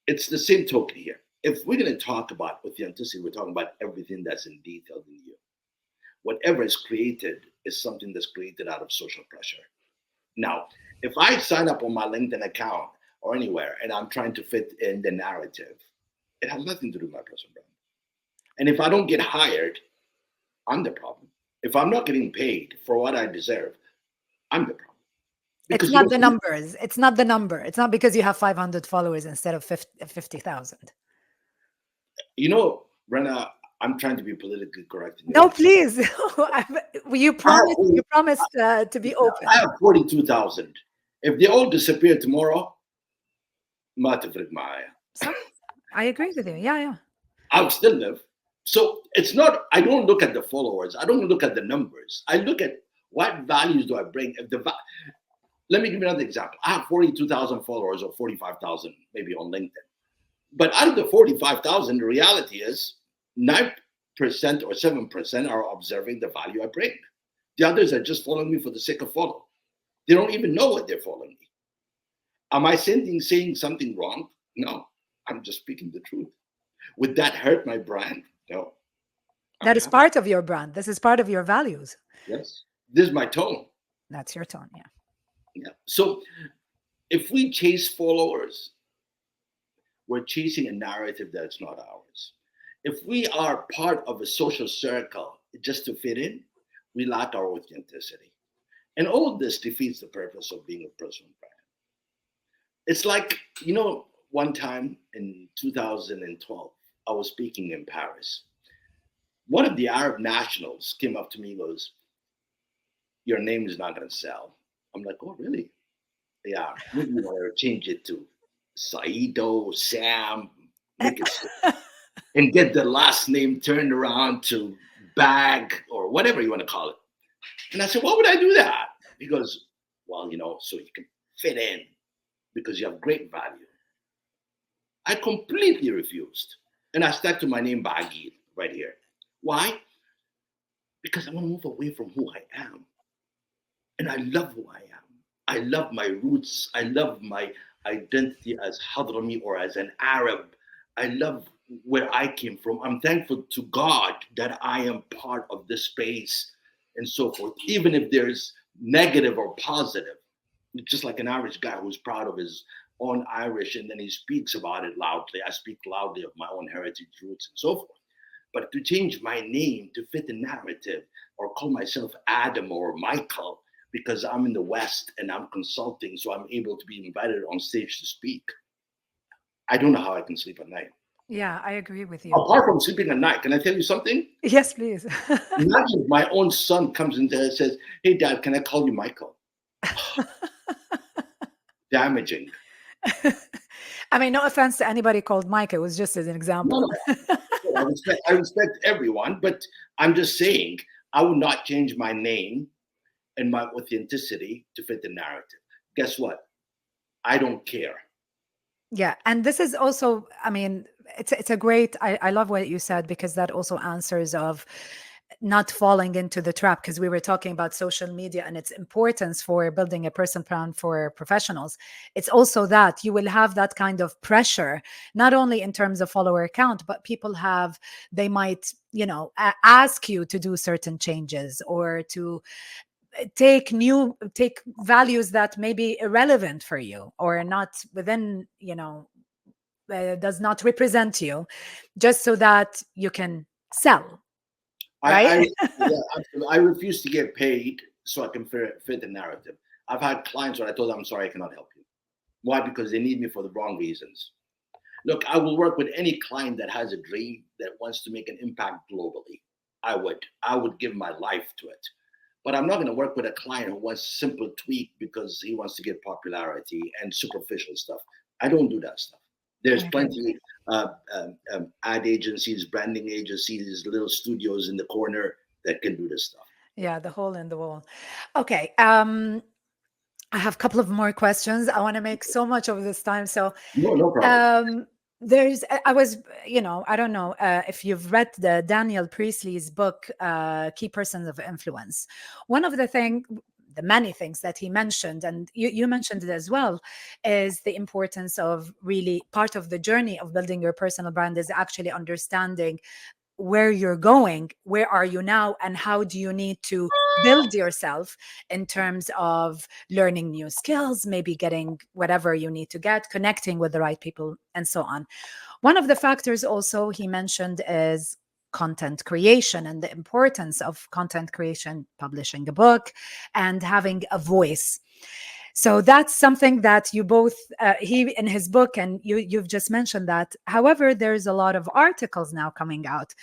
it's the same token here. If we're going to talk about authenticity, we're talking about everything that's in detail in you. Whatever is created is something that's created out of social pressure. Now, if I sign up on my LinkedIn account or anywhere and I'm trying to fit in the narrative, it has nothing to do with my personal brand. And if I don't get hired, I'm the problem. If I'm not getting paid for what I deserve, I'm the problem. It's Because not the numbers. It's not the number. It's not because you have 500 followers instead of 50,000. Rena, I'm trying to be politically correct. No, please. You I have promised. You promised to be open. I have 42,000. If they all disappear tomorrow, ما تفرق معايا. So, I agree with you. Yeah, yeah. I'll still live. So it's not, I don't look at the followers. I don't look at the numbers. I look at what values do I bring. Let me give you another example. I have 42,000 followers or 45,000 maybe on LinkedIn. But out of the 45,000, the reality is 9% or 7% are observing the value I bring. The others are just following me for the sake of follow. They don't even know what they're following me. Am I saying something wrong? No, I'm just speaking the truth. Would that hurt my brand? No. That is part of your brand. This is part of your values. Yes. This is my tone. That's your tone, yeah. Yeah. So if we chase followers, we're chasing a narrative that's not ours. If we are part of a social circle just to fit in, we lack our authenticity. And all of this defeats the purpose of being a personal brand. It's like, one time in 2012, I was speaking in Paris. One of the Arab nationals came up to me and goes, "Your name is not going to sell." I'm like, "Oh, really?" "Yeah, maybe you want to change it to Saido, Sam, make it and get the last name turned around to Bag or whatever you want to call it." And I said, "Why would I do that?" He goes, "Well, so you can fit in because you have great value." I completely refused. And I stuck to my name, Baaghil, right here. Why? Because I want to move away from who I am. And I love who I am. I love my roots. I love my identity as Hadrami or as an Arab. I love where I came from. I'm thankful to God that I am part of this space and so forth, even if there's negative or positive. Just like an Irish guy who's proud of his own Irish and then he speaks about it loudly. I speak loudly of my own heritage, roots, and so forth. But to change my name to fit the narrative or call myself Adam or Michael because I'm in the West and I'm consulting, so I'm able to be invited on stage to speak, I don't know how I can sleep at night. Yeah, I agree with you. Apart from sleeping at night, can I tell you something? Yes, please. Imagine if my own son comes in there and says, "Hey, Dad, can I call you Michael?" Damaging. I mean, no offense to anybody called Mike. It was just as an example. No. I respect everyone, but I'm just saying I would not change my name and my authenticity to fit the narrative. Guess what? I don't care. Yeah. And this is also, I mean, it's a great, I love what you said, because that also answers of not falling into the trap, because we were talking about social media and its importance for building a personal brand for professionals. It's also that you will have that kind of pressure, not only in terms of follower count, but they might, ask you to do certain changes or to take values that may be irrelevant for you or not within, does not represent you, just so that you can sell, right? Yeah, absolutely. I refuse to get paid so I can fit the narrative. I've had clients where I told them, I'm sorry, I cannot help you. Why? Because they need me for the wrong reasons. Look, I will work with any client that has a dream that wants to make an impact globally. I would give my life to it. But I'm not going to work with a client who wants a simple tweak because he wants to get popularity and superficial stuff. I don't do that stuff. There's plenty ad agencies, branding agencies, little studios in the corner that can do this stuff. Yeah, the hole in the wall. Okay. I have a couple of more questions. I want to make so much of this time. So No problem. I was, I don't know if you've read the Daniel Priestley's book, Key Persons of Influence. One of the many things that he mentioned, and you mentioned it as well, is the importance of really part of the journey of building your personal brand is actually understanding where you're going, where are you now, and how do you need to build yourself in terms of learning new skills, maybe getting whatever you need to get, connecting with the right people, and so on. One of the factors also he mentioned is content creation and the importance of content creation, publishing a book, and having a voice. So that's something that you both, he in his book, and you've just mentioned that. However, there's a lot of articles now coming out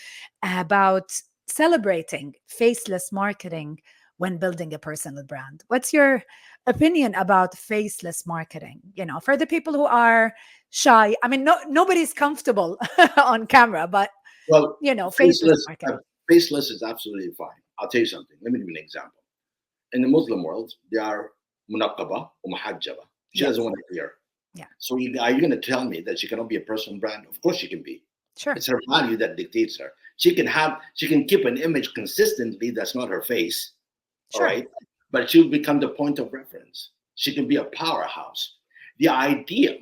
about celebrating faceless marketing when building a personal brand. What's your opinion about faceless marketing? For the people who are shy, I mean, nobody's comfortable on camera, but Well, faceless marketing. faceless is absolutely fine. I'll tell you something. Let me give you an example. In the Muslim world, they are munaqaba or muhajjaba. She doesn't want to appear. Yeah. So are you going to tell me that she cannot be a personal brand? Of course she can be. Sure. It's her value that dictates her. She can keep an image consistently that's not her face. Sure. All right. But she'll become the point of reference. She can be a powerhouse. The idea,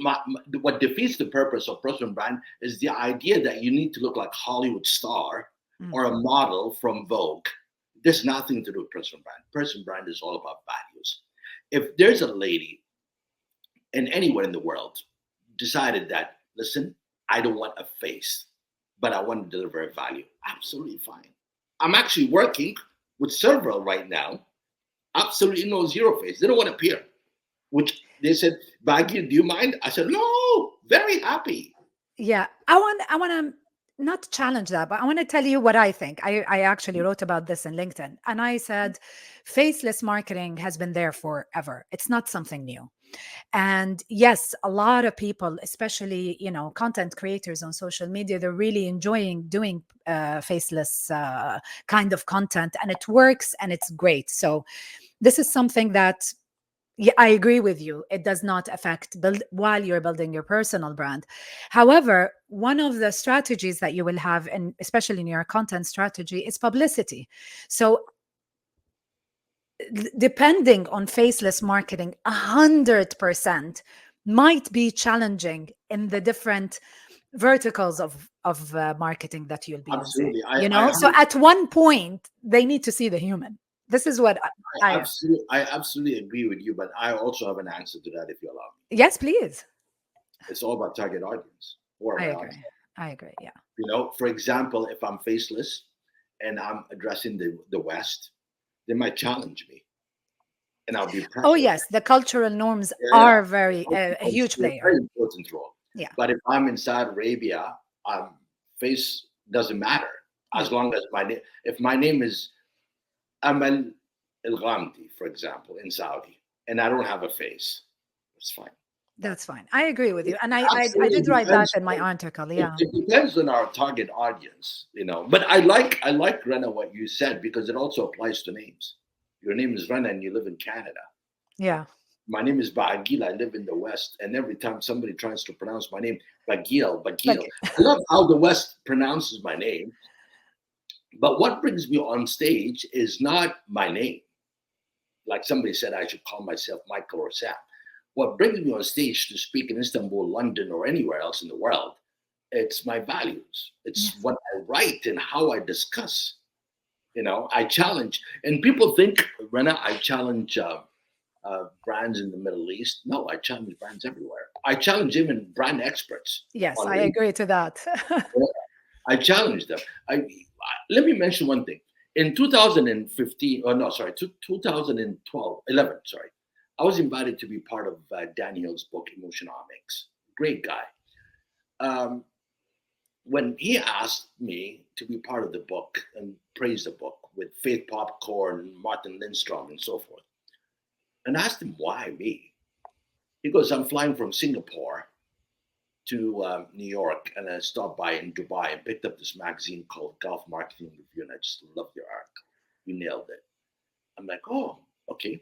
what defeats the purpose of personal brand is the idea that you need to look like Hollywood star or a model from Vogue. There's nothing to do with personal brand. Personal brand is all about values. If there's a lady and anywhere in the world decided that, listen, I don't want a face, but I want to deliver a value, absolutely fine. I'm actually working with several right now, absolutely no zero face. They don't want to appear, which they said, Baaghil, do you mind? I said, no, very happy. Yeah, I want to not challenge that, but I want to tell you what I think. I actually wrote about this in LinkedIn, and I said, faceless marketing has been there forever. It's not something new. And yes, a lot of people, especially, content creators on social media, they're really enjoying doing faceless kind of content, and it works and it's great. So this is something that, yeah, I agree with you. It does not affect while you're building your personal brand. However, one of the strategies that you will have, and especially in your content strategy, is publicity. So depending on faceless marketing, 100% might be challenging in the different verticals of marketing that you'll be Absolutely. using. So at one point, they need to see the human. This is what I absolutely agree with you, but I also have an answer to that, if you allow me. Yes, please. It's all about target audience. I agree. Yeah. For example, if I'm faceless and I'm addressing the West, they might challenge me, and I'll be pressured. Oh yes, the cultural norms are very a huge player. Very important role. Yeah. But if I'm in Saudi Arabia, face doesn't matter as long as if my name is Amal El Ghamdi, for example, in Saudi, and I don't have a face, it's fine. That's fine. I agree with you. And I did write that in my article. Yeah. It depends on our target audience, But I like Rena what you said, because it also applies to names. Your name is Rena and you live in Canada. Yeah. My name is Baaghil. I live in the West, and every time somebody tries to pronounce my name, Baaghil. I love how the West pronounces my name. But what brings me on stage is not my name. Like somebody said, I should call myself Michael or Sam. What brings me on stage to speak in Istanbul, London, or anywhere else in the world, it's my values. It's what I write and how I discuss. I challenge, and people think, Rena, I challenge brands in the Middle East. No, I challenge brands everywhere. I challenge even brand experts Yes, on I LinkedIn. agree to that. I challenge them. Let me mention one thing. In 2015, oh no, sorry, 2012, 11, sorry, I was invited to be part of Daniel's book, Emotionomics. Great guy. Um, when he asked me to be part of the book and praise the book with Faith Popcorn, Martin Lindstrom, and so forth, and I asked him why me. He goes, I'm flying from Singapore to New York, and I stopped by in Dubai and picked up this magazine called Golf Marketing Review, and I just love your art. You nailed it. I'm like, oh, okay.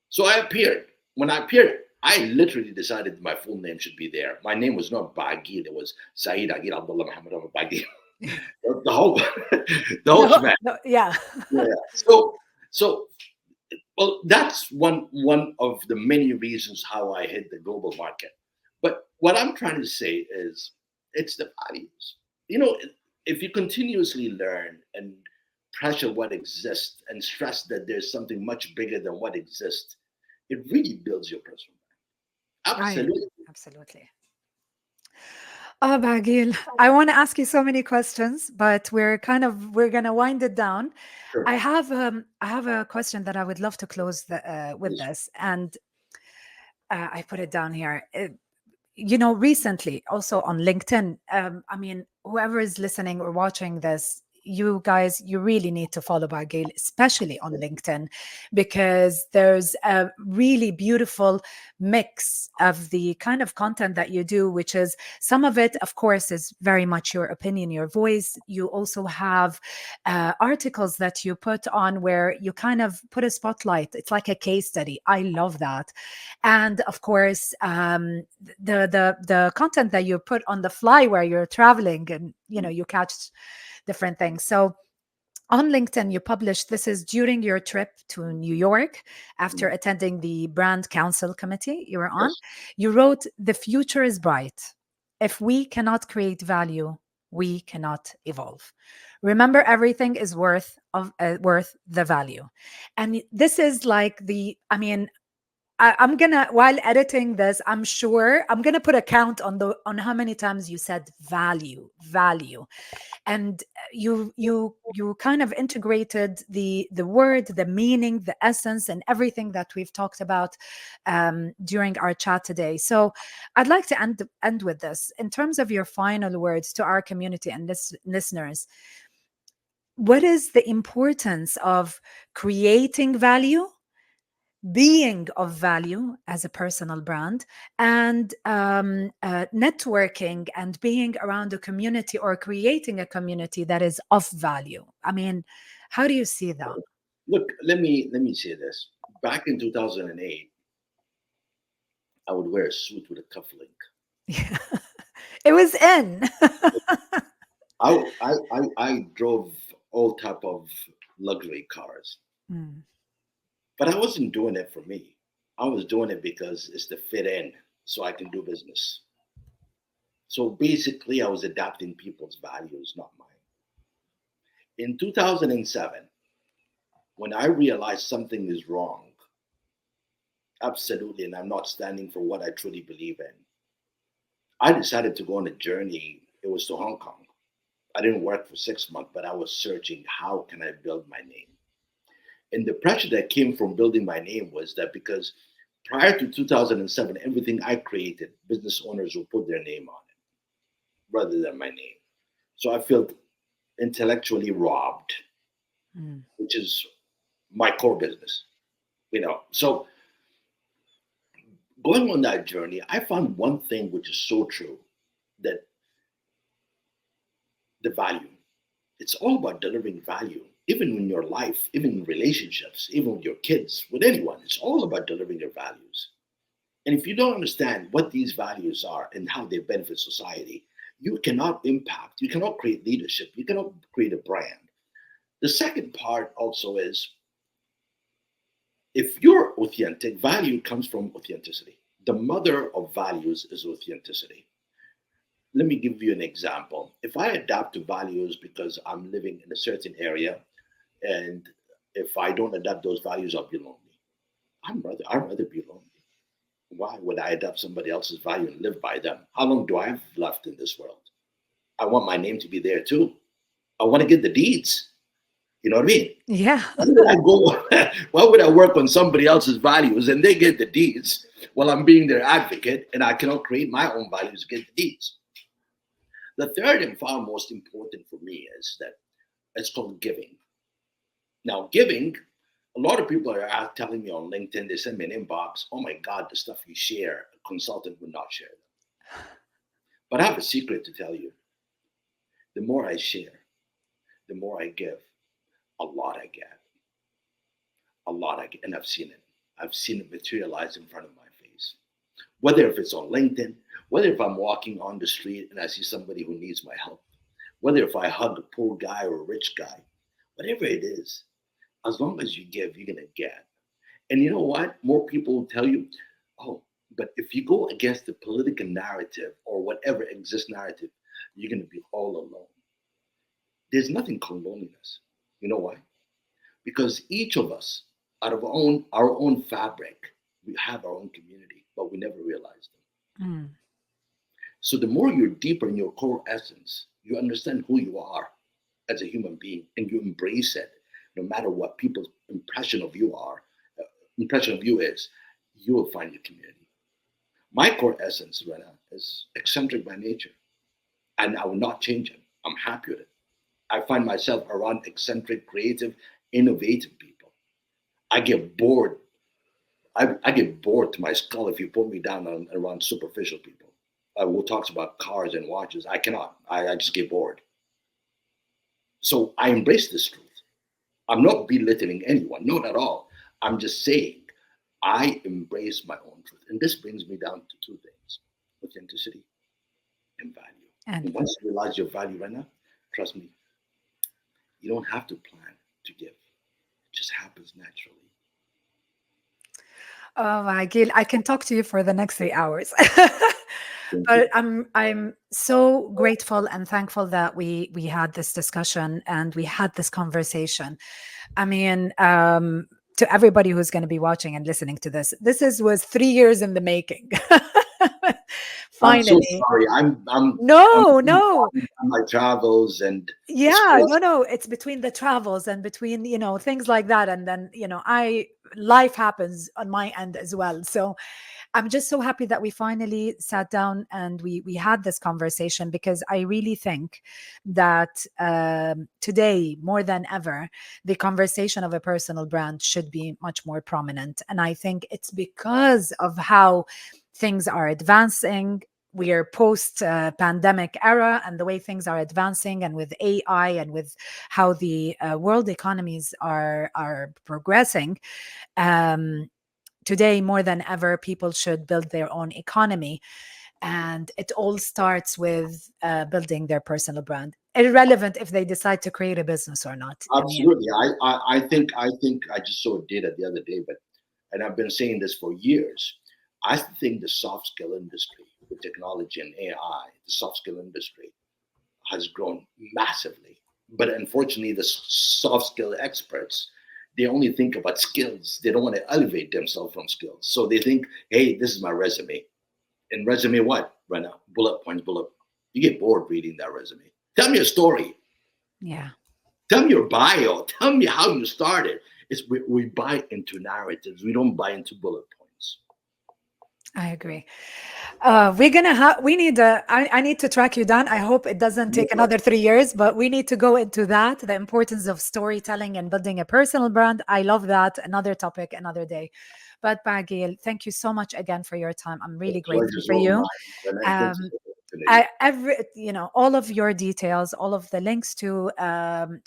So I appeared. When I appeared, I literally decided my full name should be there. My name was not Baaghil, it was Saeed Agil Abdullah Muhammad Baaghil. The whole, the whole No, shebang. no, yeah. Yeah. So, well, that's one of the many reasons how I hit the global market. But what I'm trying to say is, it's the values. If you continuously learn and pressure what exists and stress that there's something much bigger than what exists, it really builds your personal brand. Right. Absolutely. Absolutely. Oh, Bagil, I want to ask you so many questions, but we're gonna wind it down. Sure. I have a question that I would love to close with Please. this, and I put it down here. Recently, also on LinkedIn, I mean, whoever is listening or watching this, you guys, you really need to follow Baaghil, especially on LinkedIn, because there's a really beautiful mix of the kind of content that you do, which is some of it, of course, is very much your opinion, your voice. You also have articles that you put on where you kind of put a spotlight. It's like a case study. I love that. And of course, the content that you put on the fly where you're traveling and you catch different things. So on LinkedIn, you published this is during your trip to New York after Mm. attending the brand council committee you were on. Yes. You wrote, "The future is bright. If we cannot create value, we cannot evolve. Remember, everything is worth the value." And this is like I mean, I'm gonna, while editing this, I'm sure I'm gonna put a count on how many times you said value, and you kind of integrated the word, the meaning, the essence, and everything that we've talked about during our chat today. So I'd like to end with this in terms of your final words to our community and listeners. What is the importance of creating value, being of value as a personal brand, and networking and being around a community or creating a community that is of value? I mean, how do you see that? Look, let me say this. Back in 2008, I would wear a suit with a cufflink. Yeah. It was in. I drove all type of luxury cars, Mm, but I wasn't doing it for me. I was doing it because it's to fit in, so I can do business. So basically, I was adapting people's values, not mine. In 2007, when I realized something is wrong, absolutely, and I'm not standing for what I truly believe in, I decided to go on a journey. It was to Hong Kong. I didn't work for 6 months, but I was searching how can I build my name. And the pressure that came from building my name was that because prior to 2007, everything I created, business owners will put their name on it rather than my name. So I felt intellectually robbed, mm, which is my core business. So going on that journey, I found one thing which is so true, that the value. It's all about delivering value, even in your life, even in relationships, even with your kids, with anyone. It's all about delivering your values. And if you don't understand what these values are and how they benefit society, you cannot impact, you cannot create leadership, you cannot create a brand. The second part also is, if you're authentic, value comes from authenticity. The mother of values is authenticity. Let me give you an example. If I adapt to values because I'm living in a certain area, And if I don't adopt those values, I'll be lonely. I'd rather be lonely. Why would I adopt somebody else's value and live by them? How long do I have left in this world? I want my name to be there too. I want to get the deeds. You know what I mean? Yeah. Why would I go? Why would I work on somebody else's values and they get the deeds while I'm being their advocate and I cannot create my own values to get the deeds? The third and far most important for me is that it's called giving. Now, giving, a lot of people are telling me on LinkedIn, they send me an inbox, oh my God, the stuff you share, a consultant would not share them. But I have a secret to tell you. The more I share, the more I give, a lot I get. A lot I get. And I've seen it. I've seen it materialize in front of my face. Whether if it's on LinkedIn, whether if I'm walking on the street and I see somebody who needs my help, whether if I hug a poor guy or a rich guy, whatever it is, as long as you give, you're going to get. And you know what? More people will tell you, oh, but if you go against the political narrative or whatever exists narrative, you're going to be all alone. There's nothing called loneliness. You know why? Because each of us, out of our own fabric, we have our own community, but we never realize them. Mm. So the more you're deeper in your core essence, you understand who you are as a human being, and you embrace it, no matter what people's impression of you is, you will find your community. My core essence, Rena, is eccentric by nature, and I will not change it. I'm happy with it. I find myself around eccentric, creative, innovative people. I get bored. I get bored to my skull if you put me down around superficial people. Who talks about cars and watches. I cannot. I just get bored. So I embrace this truth. I'm not belittling anyone, not at all. I'm just saying I embrace my own truth. And this brings me down to two things: authenticity and value. And And once you realize your value right now, trust me, you don't have to plan to give. It just happens naturally. oh my Gil, I can talk to you for the next 3 hours. Thank But you. I'm so grateful and thankful that we had this discussion and we had this conversation. I mean, to everybody who's going to be watching and listening to this, was 3 years in the making. I'm so Finally. sorry. I'm No, no. on my travels and the Yeah, stress. no, no. It's between the travels and between, things like that. And then, life happens on my end as well. So I'm just so happy that we finally sat down and we had this conversation, because I really think that today, more than ever, the conversation of a personal brand should be much more prominent. And I think it's because of how things are advancing. We are post pandemic era, and the way things are advancing, and with AI, and with how the world economies are progressing. Um, Today, more than ever, people should build their own economy, and it all starts with building their personal brand, irrelevant if they decide to create a business or not. I mean, Absolutely. I think I just saw data the other day, but and I've been saying this for years. I think the soft skill industry with technology and AI, the soft skill industry has grown massively. But unfortunately, the soft skill experts, they only think about skills. They don't want to elevate themselves from skills. So they think, hey, this is my resume. And resume what? Right now, bullet points, bullet. You get bored reading that resume. Tell me a story. yeah. Tell me your bio. Tell me how you started. We buy into narratives. We don't buy into bullet points. I agree. We're gonna have. We need. I need to track you down. I hope it doesn't No take problem. another 3 years, but we need to go into that. The importance of storytelling and building a personal brand. I love that. Another topic, another day. But Baaghil, thank you so much again for your time. I'm The really grateful pleasure's for all you. mine. And I thank you Um, for the opportunity. all of your details, all of the links to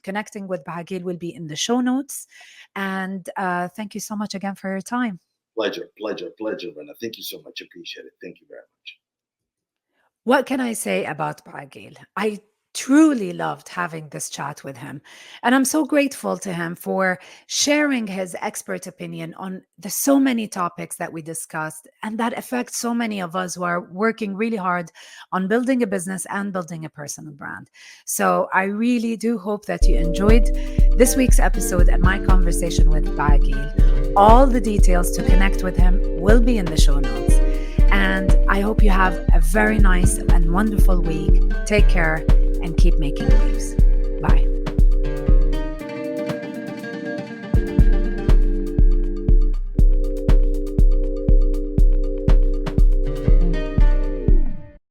connecting with Baaghil will be in the show notes. And thank you so much again for your time. Pleasure, pleasure, pleasure, Rena. Thank you so much. Appreciate it. Thank you very much. What can I say about Baaghil? I truly loved having this chat with him. And I'm so grateful to him for sharing his expert opinion on the so many topics that we discussed and that affect so many of us who are working really hard on building a business and building a personal brand. So I really do hope that you enjoyed this week's episode and my conversation with Baaghil. All the details to connect with him will be in the show notes. And I hope you have a very nice and wonderful week. Take care and keep making waves.